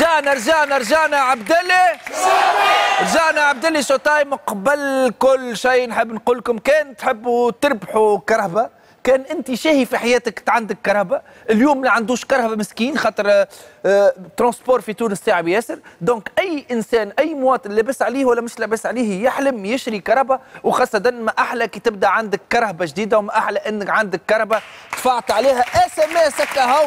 رجعنا عبد الله. رجعنا عبد الله شو تايم. قبل كل شيء نحب نقول لكم كان تحبوا تربحوا كرهبه، كان انت شاهي في حياتك عندك كرهبه، اليوم اللي عندوش كرهبه مسكين خاطر ترونسبور في تونس صعب ياسر، دونك اي انسان اي مواطن لاباس عليه ولا مش لاباس عليه يحلم يشري كرهبه، وخاصه ما احلى كي تبدا عندك كرهبه جديده، وما احلى انك عندك كرهبه دفعت عليها اس ام اس هكا هو،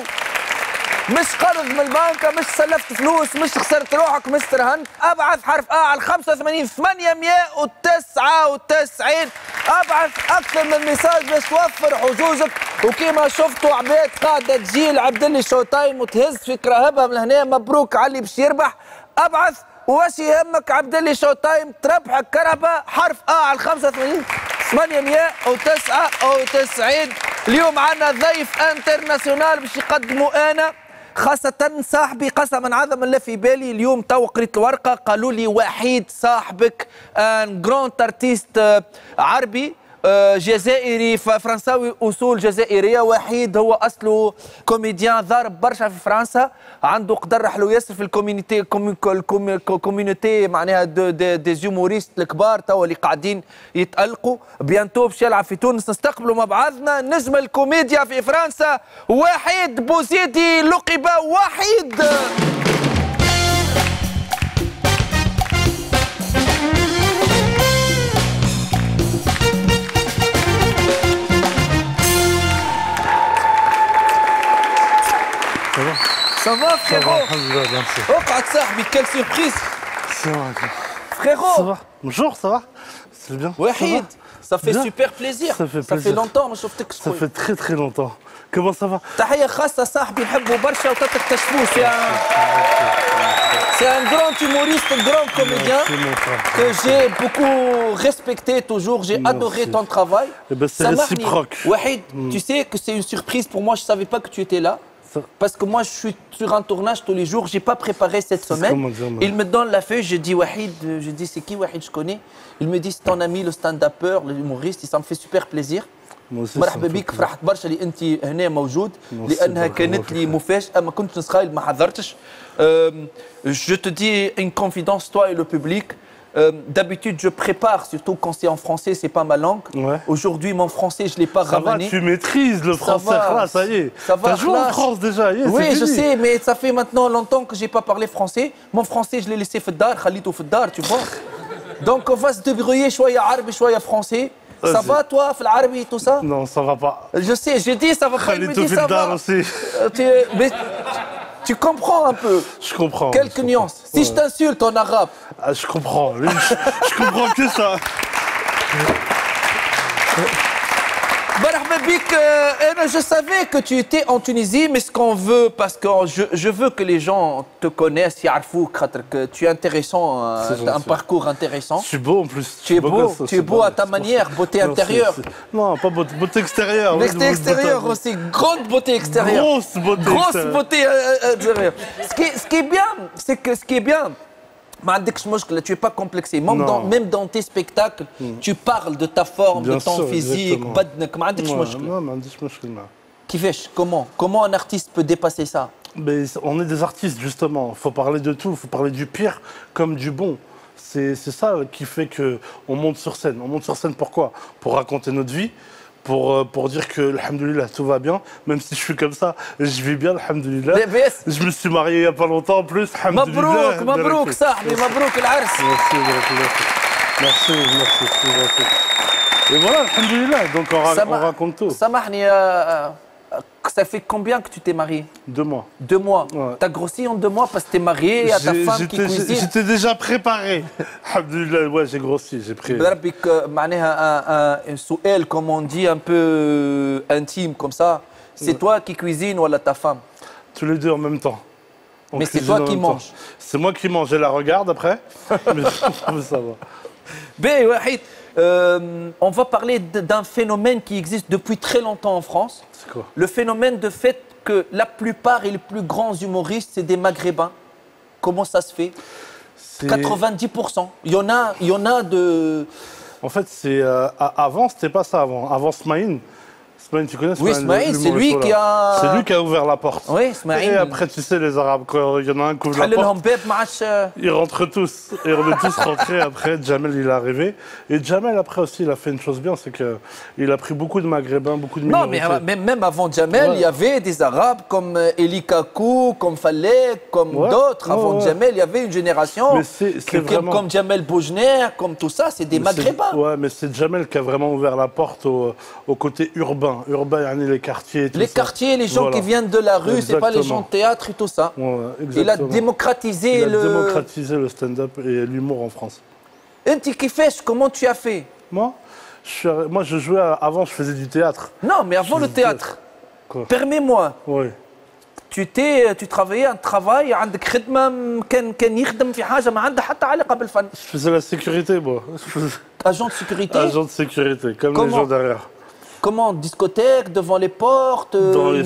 مش قرض من البنكة، مش سلفت فلوس، مش خسرت روحك، مش ترهنت. ابعث حرف ا على 85 899، ابعث اكثر من ميساج باش توفر حظوظك. وكيما شفتوا عباد قاعده تجي لعبد الله شو تايم وتهز في كراهبها من هنا. مبروك على اللي باش يربح، ابعث واش يهمك عبد الله شو تايم تربح الكرهبه حرف ا على 85 899. اليوم عندنا ضيف انترناسيونال باش يقدموا انا خاصة صاحبي قسما عظما لا في بالي. اليوم تو قريت الورقة قالوا لي وحيد صاحبك ان جراند ارتيست عربي جزائري فرنساوي اصول جزائريه. وحيد هو اصله كوميديان ضارب برشا في فرنسا، عنده قدر حلو ياسر في الكوميونيتي معناها دي زوموريست الكبار توا اللي قاعدين يتالقوا. بيانتو باش يلعب في تونس. نستقبلوا مع بعضنا نجم الكوميديا في فرنسا وحيد بوزيدي، لقب وحيد. Ça va frérot? اقعد صاحبي. Quelle surprise. Ça va. Frérot. Ça va. Bonjour, ça va? C'est bien. Wahid, ça fait bien. super plaisir. Ça fait longtemps ما شفتك. Ça fait très très longtemps. Comment ça va? تحية خاصة صاحبي نحبه برشا وتكتشفوه. C'est un grand humoriste, un grand comédien que j'ai beaucoup respecté toujours. J'ai adoré ton travail. Eh ben, c'est réciproque. Wahid, tu sais que c'est une surprise pour moi. Je savais pas que tu étais là. Parce que moi, je suis sur un tournage tous les jours. J'ai pas préparé cette semaine. Il me donne la feuille. Je dis Wahid. Je dis c'est qui Wahid? Je connais. Il me dit c'est ton ami, le stand-upper, l'humoriste. Ça me fait super plaisir. مرحبا بك. فرحت برشا اللي انت هنا موجود لانها كانت لي مفاجاه ما كنتش نتخيل ما حضرتش. Je te dis une confidence, toi et le public. D'habitude, je prépare, surtout quand c'est en français, c'est pas ma langue. Ouais. Aujourd'hui, mon français, je l'ai pas ramené. Ça va, tu maîtrises le français, là, ça y est. Ça va. T'as joué en France déjà, oui, je sais, mais ça fait maintenant longtemps que j'ai pas parlé français. Mon français, je l'ai laissé fedar, khalito fedar, tu vois. Donc on va se débrouiller, choya arabe, choya français. Ça va toi, l'arabe et tout ça? Non, ça va pas. Je sais, j'ai dit ça va pas. Il me dit ça va. Aussi. Mais tu comprends un peu. Je comprends. Quelques nuances. Si je t'insulte en arabe. Ah, je comprends. Je comprends que ça. Je savais que tu étais en Tunisie, mais ce qu'on veut, parce que je veux que les gens te connaissent, que tu es intéressant, un parcours intéressant. Je suis beau en plus. Tu es beau à ta manière, beauté intérieure. Non, pas beauté extérieure. Beauté extérieure aussi, grande beauté extérieure. Grosse beauté intérieure. Ce qui est bien, c'est que ce qui est bien, tu n'es pas complexé. Même dans tes spectacles, tu parles de ta forme, de ton physique. Comment un artiste peut dépasser ça? Mais on est des artistes, justement. Il faut parler de tout. Il faut parler du pire comme du bon. C'est ça qui fait qu'on monte sur scène. On monte sur scène pourquoi? Pour raconter notre vie. Pour dire que, alhamdoulilah, tout va bien. Même si je suis comme ça, je vis bien, alhamdoulilah. Je me suis marié il n'y a pas longtemps en plus, alhamdoulilah. Mabrouk, sahbi, mabrouk l'ars. Merci. Et voilà, alhamdoulilah, donc on raconte tout. Samahni, ça fait combien que tu t'es marié? 2 mois. 2 mois. Ouais. T'as grossi en 2 mois parce que t'es marié à ta femme qui cuisine. J'étais déjà préparé. Alhamdoulilah, ouais, j'ai grossi, j'ai pris. Un souhait, comme on dit, un peu intime comme ça. C'est toi qui cuisines ou ta femme? Tous les deux en même temps. Mais c'est toi qui manges. C'est moi qui mange, je la regarde après. Mais ça va. Ben, Wahid, on va parler d'un phénomène qui existe depuis très longtemps en France. C'est quoi? Le phénomène de fait que la plupart et les plus grands humoristes, c'est des Maghrébins. Comment ça se fait? 90%. Il y en a de... En fait, avant, c'était pas ça avant. Avant Smaïn, Smaïn, tu connais Oui, Smaïn, Smaïn, c'est lui qui a... C'est lui qui a ouvert la porte. Oui, Smaïn. Et après, tu sais, les Arabes, quand il y en a un qui ouvre la porte, ils rentrent tous. Et on est tous rentrés. Après, Jamel, il est arrivé. Et Jamel, après aussi, il a fait une chose bien, c'est qu'il a pris beaucoup de Maghrébins, beaucoup de minorités. Non, mais même avant Jamel, il y avait des Arabes comme Eli Kakou, comme Falek, comme d'autres. Avant Jamel, il y avait une génération vraiment... comme Jamel Boujner, comme tout ça, c'est des Maghrébins. Ouais, mais c'est Jamel qui a vraiment ouvert la porte au côté urbain. Urbain, les quartiers. Les quartiers, les gens qui viennent de la rue, c'est pas les gens de théâtre et tout ça. Ouais, il a démocratisé le stand-up et l'humour en France. Inti Kifesh, comment tu as fait? Moi, je jouais avant, je faisais du théâtre. Non, mais avant le théâtre. Permets-moi. Oui. Tu travaillais un travail, عندك خدمة كان يخدم في حاجة ما عندها حتى علاقة بالفن. Je faisais la sécurité, moi. Agent de sécurité? Agent de sécurité, comme les gens derrière. Comment? Discothèque, devant les portes, dans les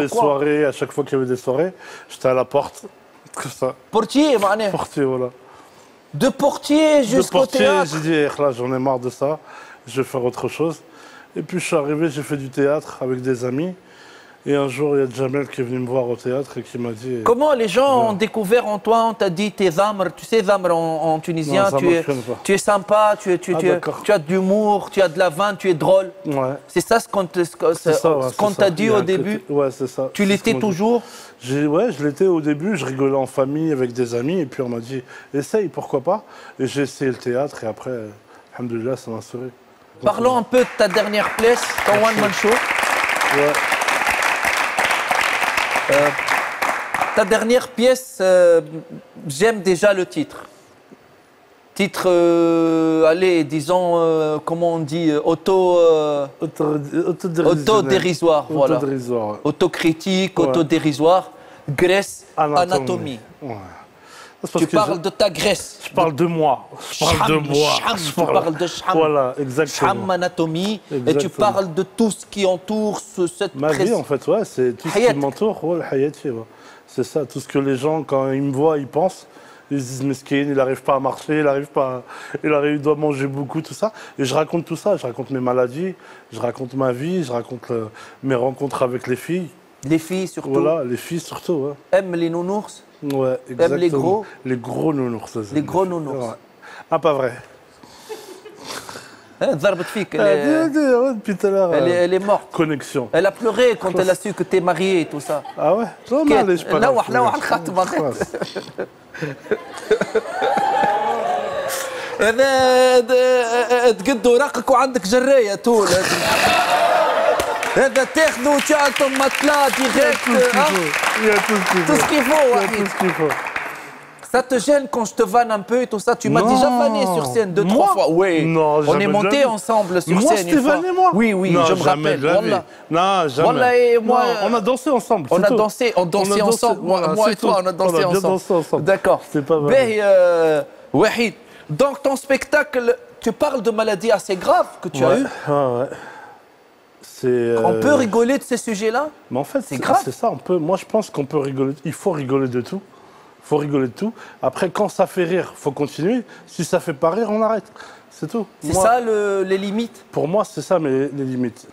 quoi? soirées, à chaque fois qu'il y avait des soirées, j'étais à la porte, comme ça. Portier, معناها. Portier, voilà. De portier jusqu'au théâtre. J'ai dit, là, j'en ai marre de ça, je vais faire autre chose. Et puis je suis arrivé, j'ai fait du théâtre avec des amis. Et un jour, il y a Jamel qui est venu me voir au théâtre et qui m'a dit... Comment les gens ont découvert en toi, on t'a dit t'es zamr, tu sais zamr en tunisien, non, tu es sympa, tu as de l'humour, tu as de la vanne, tu es drôle. Ouais. C'est ça ce qu'on t'a dit au début? Ouais, c'est ça. Tu l'étais toujours? Ouais, je l'étais au début, je rigolais en famille avec des amis et puis on m'a dit essaye, pourquoi pas. Et j'ai essayé le théâtre et après, alhamdoulilah, ça m'a assuré. Parlons un peu de ta dernière pièce, ton One Man Show. Ouais. Ta dernière pièce, j'aime déjà le titre. Titre, allez, disons, comment on dit, autodérisoire. Voilà. Autodérisoire. Autocritique, autodérisoire. Graisse, anatomie. Ouais. Tu parles de ta graisse. Je parle de moi. Tu parles de Sham. Voilà, exactement. Sham, anatomie. Et tu parles de tout ce qui entoure cette ma vie, en fait, ouais, c'est tout ce qui m'entoure. Ouais, hayati, ouais. C'est ça, tout ce que les gens, quand ils me voient, ils pensent. Ils se disent, mesquin, il n'arrive pas à marcher, il doit manger beaucoup, tout ça. Et je raconte tout ça. Je raconte mes maladies, je raconte ma vie, je raconte mes rencontres avec les filles. Les filles surtout. Voilà, les filles surtout, ouais. Aiment les nounours. Ouais, exactement. Aiment les gros. Les gros nounours. Les gros nounours. Ouais. Ah, pas vrai. ضربت فيك. Depuis tout à l'heure. Elle est morte. Connexion. Elle a pleuré quand elle a su que tu es marié et tout ça. Ah ouais? Non, mais allez, je parle. لوح الخاتم. هذا تقدوا رقك وعندك جرايه طول. هذا تاخذوا تعطوا مطلع ديريكت. Tout ce qu'il faut. Ça te gêne quand je te vanne un peu et tout ça? Tu m'as déjà vanné sur scène 2-3 fois. Oui. Non, on est monté ensemble sur moi, scène une fois. Vanné, moi? Oui, non, je me rappelle. Non, jamais. Wallah, et moi, non, on a dansé ensemble. On dansé ensemble. Moi et toi, on a dansé ensemble. D'accord. C'est pas vrai. Wahid, dans ton spectacle, tu parles de maladies assez graves que tu as eues. Ouais. On peut rigoler de ces sujets-là? Mais en fait, c'est grave. C'est ça. Moi, je pense qu'on peut rigoler. Il faut rigoler de tout. Il faut rigoler de tout. Après, quand ça fait rire, il faut continuer. Si ça fait pas rire, on arrête. C'est tout. C'est ça les limites? Pour moi, c'est ça les limites.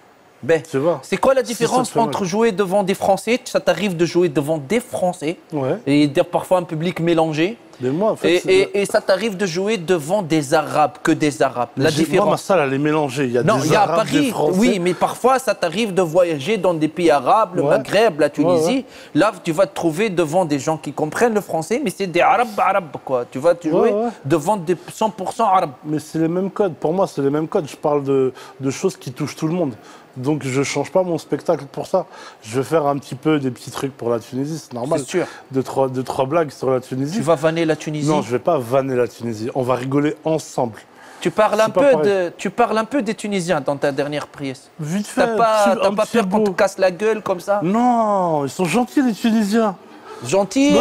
Tu vois? C'est quoi la différence entre jouer devant des Français? Ça t'arrive de jouer devant des Français et parfois un public mélangé. Mais moi, en fait, et ça t'arrive de jouer devant des Arabes, que des Arabes. La différence. Moi, ma salle, elle est mélangée. Il y a des Arabes, Paris, des Français. oui, mais parfois, ça t'arrive de voyager dans des pays arabes, le Maghreb, la Tunisie. Là, tu vas te trouver devant des gens qui comprennent le français, mais c'est des Arabes, quoi. Tu vas te jouer devant des 100% Arabes. Mais c'est les mêmes codes. Pour moi, c'est les mêmes codes. Je parle de choses qui touchent tout le monde. Donc je ne change pas mon spectacle pour ça. Je vais faire un petit peu des petits trucs pour la Tunisie, c'est normal. C'est sûr. Deux, trois blagues sur la Tunisie. Tu vas vanner la Tunisie? Non, je ne vais pas vanner la Tunisie. On va rigoler ensemble. Tu parles un peu des Tunisiens dans ta dernière pièce. Vite fait. T'as pas peur qu'on te casse la gueule comme ça? Non, ils sont gentils les Tunisiens. Gentil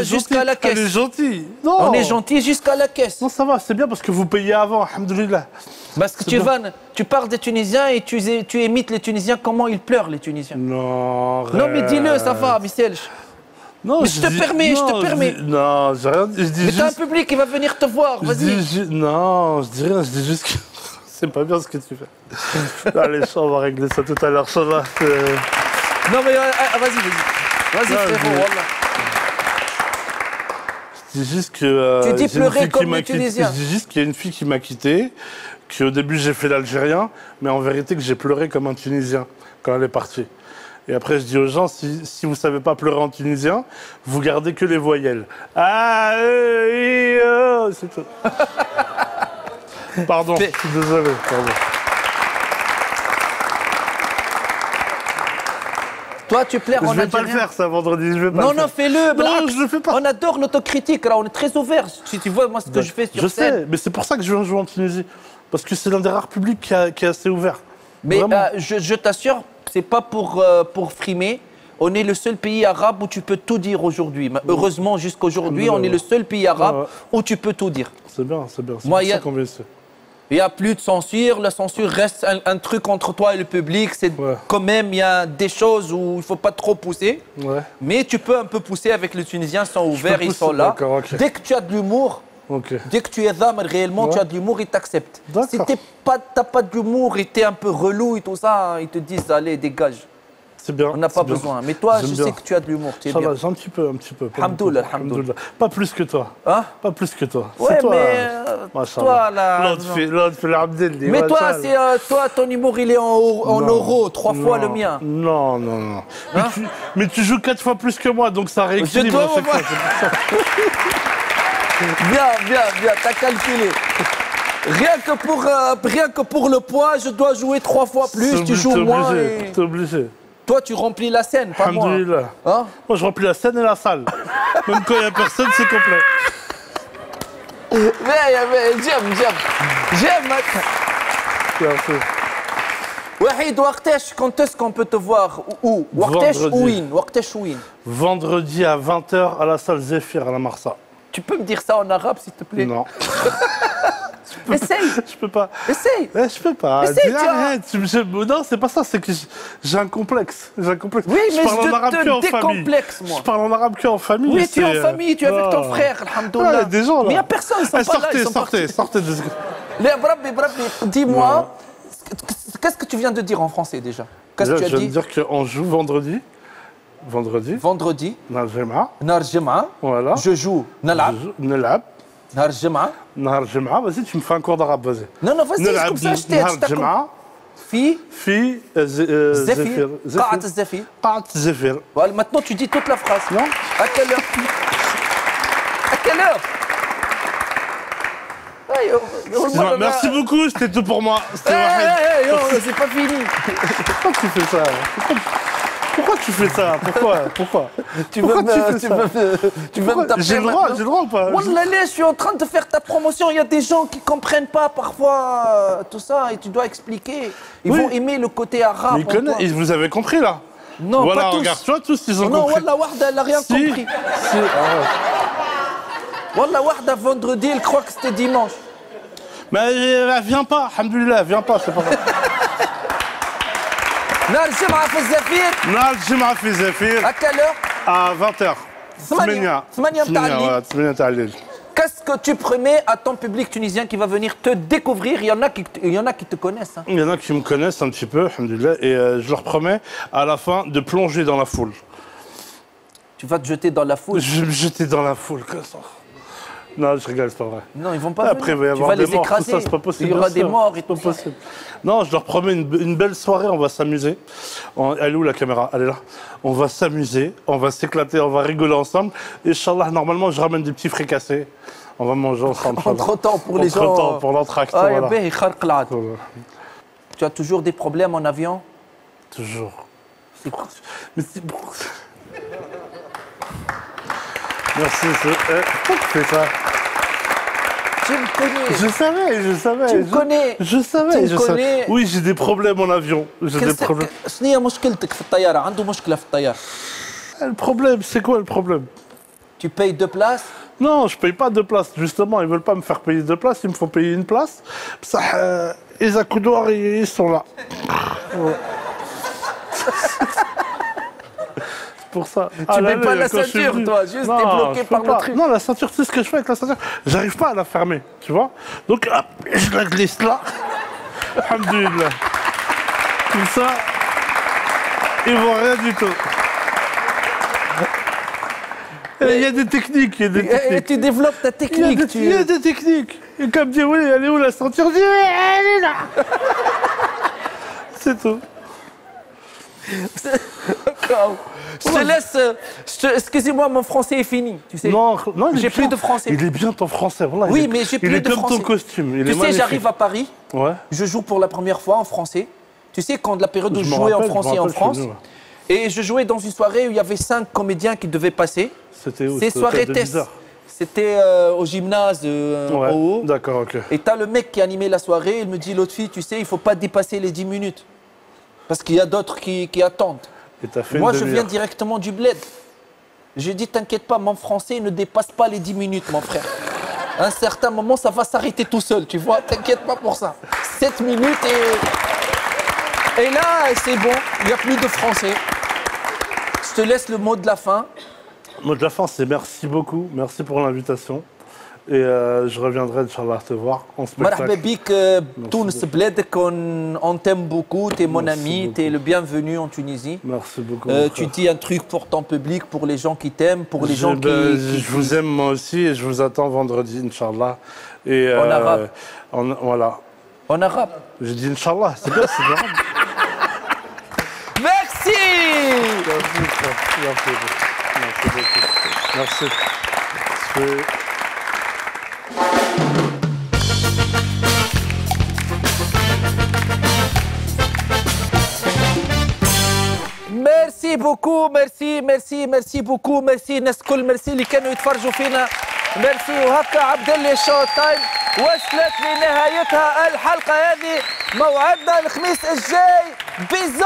jusqu'à la caisse. Elle est gentille. Non. On est gentil jusqu'à la caisse. Non, ça va, c'est bien parce que vous payez avant, alhamdoulilah. Parce que tu parles des Tunisiens et tu imites les Tunisiens, comment ils pleurent, les Tunisiens. Non, non mais dis-le, ça va, Michel. Non, mais je te permets. Non, j'ai rien dit. Mais t'as un public qui va venir te voir, vas-y. Non, je dis rien, je dis juste que C'est pas bien ce que tu fais. Allez, on va régler ça tout à l'heure, ça va. Non mais vas-y, frérot, wallah. Je dis juste que... Tu dis j'ai une pleurer fille qui comme m'a les quitté. Tunisiens. Je dis juste qu'il y a une fille qui m'a quitté, qu'au début j'ai fait l'Algérien, mais en vérité que j'ai pleuré comme un Tunisien quand elle est partie. Et après je dis aux gens, si vous ne savez pas pleurer en tunisien, vous gardez que les voyelles. Ah, c'est tout. Pardon, je suis désolé, pardon. Toi, tu pleures en Je vais pas le algérien. faire ça vendredi, je vais pas Non, le faire. non, fais-le. Non, je le fais pas. On adore l'autocritique, là, on est très ouvert. Si tu vois, moi, ce que je fais sur Je scène. sais, mais c'est pour ça que je viens jouer en Tunisie. Parce que c'est l'un des rares publics qui est assez ouvert. Mais Vraiment. je t'assure, c'est pas pour frimer. On est le seul pays arabe où tu peux tout dire aujourd'hui. Mais heureusement, jusqu'aujourd'hui, on est le seul pays arabe où tu peux tout dire. C'est bien, c'est bien. C'est Moi, pour y a- ça qu'on vient ici. Il n'y a plus de censure. La censure reste un truc entre toi et le public. C'est Ouais. quand même, il y a des choses où il ne faut pas trop pousser. Ouais. Mais tu peux un peu pousser avec les Tunisiens, ils sont ouverts, ils pousser, sont là. d'accord, ok. Dès que tu as de l'humour, Ok. dès que tu es d'âme réellement, Ouais. tu as de l'humour, ils t'acceptent. D'accord. Si tu n'as pas d'humour et tu es un peu relou et tout ça, ils te disent allez, dégage. C'est bien. On n'a pas c'est bien. besoin. Mais toi, J'aime je bien. sais que tu as de l'humour. Tu es Ça bien. va, j'ai un petit peu, un petit peu. pas Alhamdoulilah, beaucoup. alhamdoulilah. Pas plus que toi. Hein? Pas plus que toi. Ouais, C'est toi. mais Machallah. toi, là. L'autre fait l'Abdelli. Mais toi, machallah. toi, ton humour, il est en Non. euros, 3 fois Non. le mien. Non, non, non. Hein? Mais tu joues 4 fois plus que moi, donc ça rééquilibre dois à chaque voir. fois. C'est pour ça. Bien, t'as calculé. Rien que pour le poids, je dois jouer 3 fois plus, tu joues moins. Et... T'es obligé. Toi, tu remplis la scène, pas moi. Alhamdoulilah. Hein? Moi, je remplis la scène et la salle. Même quand il n'y a personne, c'est complet. Mais j'aime. Merci. Wahid, وقتاش quand est-ce qu'on peut te voir où وقتاش Vendredi. وين Vendredi à 20h à la salle Zéphyr à la Marsa. Tu peux me dire ça en arabe s'il te plaît? Non, Essaye, je peux pas. essaye. Je peux pas. Essaye, Dis, tu vois. arrête. Non, c'est pas ça, c'est que j'ai un complexe. J'ai un complexe. Oui, mais parle en arabe je que en te famille. décomplexe, moi. Je parle en arabe que en famille. Oui, et tu es en c'est, famille, tu es avec ton non. frère, Ah, il y alhamdoulilah. a des gens là. Mais il n'y a personne, ils sont pas là. Ils sont sortez. Les Brabbi, dis-moi, qu'est-ce que tu viens de dire en français déjà? Qu'est-ce que tu as Je viens dit? de dire qu'on joue vendredi. Vendredi, Nahar Jema'a. Nar Jema'a, Voilà. je joue Nalab, Nalab. Nar Jema'a. Nahar Jema'a. Vas-y, tu me fais un cours d'arabe, vas-y. Non, vas-y, c'est comme ça, je Nahar t'ai Jema'a. Fi, في Zéphyr, Qa'at Zéphyr. قاعة زفير. Voilà, maintenant tu dis toute la phrase. Non. À quelle heure? À quelle heure? Hey, Excuse-moi, merci beaucoup, c'était tout pour moi. C'était Wahed. Hey, c'est pas fini. Pourquoi tu fais ça? Pourquoi tu fais ça? Pourquoi? Tu Pourquoi veux tu me, fais tu ça? veux, tu veux me Pourquoi taper J'ai le droit ou pas? Wallah, je suis en train de faire ta promotion. Il y a des gens qui comprennent pas parfois tout ça et tu dois expliquer. Ils Oui. vont aimer le côté arabe. Mais ils connaissent, et vous avez compris là? Non, voilà, pas tous. regarde-toi, tous ils ont Non, compris. Wallah, Wahda, elle n'a rien Si. compris. Si. Wallah, Wahda, vendredi, elle croit que c'était dimanche. Mais viens pas, alhamdoulilah, viens pas, c'est pas grave. Nar Jema'a في الزفير. نهار الجمعة في زفير À quelle heure? à 20h. ثمانية متاع الليل. 8 تاع الليل. Qu'est-ce que tu promets à ton public tunisien qui va venir te découvrir? Il y en a qui te connaissent. Hein. Il y en a qui me connaissent un petit peu, alhamdoulilah, et je leur promets à la fin de plonger dans la foule. Tu vas te jeter dans la foule. Je vais me jeter dans la foule comme ça. Non, je rigole, c'est pas vrai. Non, ils vont pas Après, il va y venir. Tu avoir vas des les morts, tout écraser. ça, c'est pas possible. Il y aura bien des sûr. morts et C'est pas tout ça. possible. Non, je leur promets une belle soirée, on va s'amuser. Elle est où la caméra? Elle est là. On va s'amuser, on va s'éclater, on va rigoler ensemble. Inch'Allah, normalement, je ramène des petits fricassés. On va manger ensemble. Entre-temps, pour les gens. Entre-temps, pour l'entracte. Ah, voilà. yabé, kharq l'ad. Voilà. Tu as toujours des problèmes en avion? Toujours. C'est quoi? Mais c'est bon. Merci. Pourquoi tu fais ça? Tu me connais. Je savais. Tu me connais. Je savais. Tu me je savais. connais. Oui, j'ai des problèmes en avion. J'ai des problèmes. شنو هي مشكلتك في الطيارة؟ عنده مشكلة في الطيارة. Le problème, c'est quoi le problème? Tu payes 2 places. Non, je paye pas 2 places. Justement, ils veulent pas me faire payer 2 places, ils me font payer 1 place. Ça, les accoudoirs, ils sont là. Ouais. C'est pour ça. Tu mets pas la ceinture, toi, juste t'es bloqué par le truc. Non, la ceinture, tu sais ce que je fais avec la ceinture? J'arrive pas à la fermer, tu vois? Donc, hop, je la glisse là. Alhamdulillah. Tout ça, ils vont rien du tout. Il y a des techniques, il y a des Et techniques. tu développes ta technique. Il y a des techniques. Et comme dit, oui, elle est où la ceinture? Je dis, elle est là. C'est tout. Je te laisse. Excusez-moi, mon français est fini. Tu sais. Non, non, J'ai plus de français. Il est bien ton français. Voilà, Oui, il est, mais j'ai plus il est de comme français. ton costume. Il Tu est sais, magnifique. j'arrive à Paris. Ouais. Je joue pour la première fois en français. Tu sais, quand la période où je me jouais en rappelle, français je me en rappelle, France. je suis venu, Et je jouais dans une soirée où il y avait 5 comédiens qui devaient passer. C'était où? Ces C'était au soirées Théâtre de test. Bizarre. C'était au gymnase Ouais. en haut. D'accord, ok. Et t'as le mec qui animait la soirée. Il me dit, l'autre fille, tu sais, il faut pas dépasser les 10 minutes. Parce qu'il y a d'autres qui attendent. Et t'as fait Moi, une je viens demi-heure. directement du bled. J'ai dit, t'inquiète pas, mon français ne dépasse pas les 10 minutes, mon frère. À un certain moment, ça va s'arrêter tout seul, tu vois. T'inquiète pas pour ça. 7 minutes et là, c'est bon, il n'y a plus de français. Je te laisse le mot de la fin. Le mot de la fin, c'est merci beaucoup. Merci pour l'invitation. Et je reviendrai, Inch'Allah, te voir en spectacle. Marhaba bik, Tunis Bledek, on t'aime beaucoup, t'es mon Merci ami, beaucoup. t'es le bienvenu en Tunisie. Merci beaucoup. mon Tu frère. dis un truc pour ton public, pour les gens qui t'aiment, pour les gens qui... Je vous aime moi aussi et je vous attends vendredi, Inch'Allah. Et, En arabe. Voilà. En arabe. J'ai dit Inch'Allah, c'est bien, c'est bien. Merci. Merci, frère. Merci beaucoup. Merci. C'est- ميرسي بوكو ميرسي بوكو ميرسي الناس الكل ميرسي اللي كانوا يتفرجوا فينا ميرسي وهكا عبد الله شو تايم وصلت لنهايتها الحلقه هذه موعدنا الخميس الجاي بيزو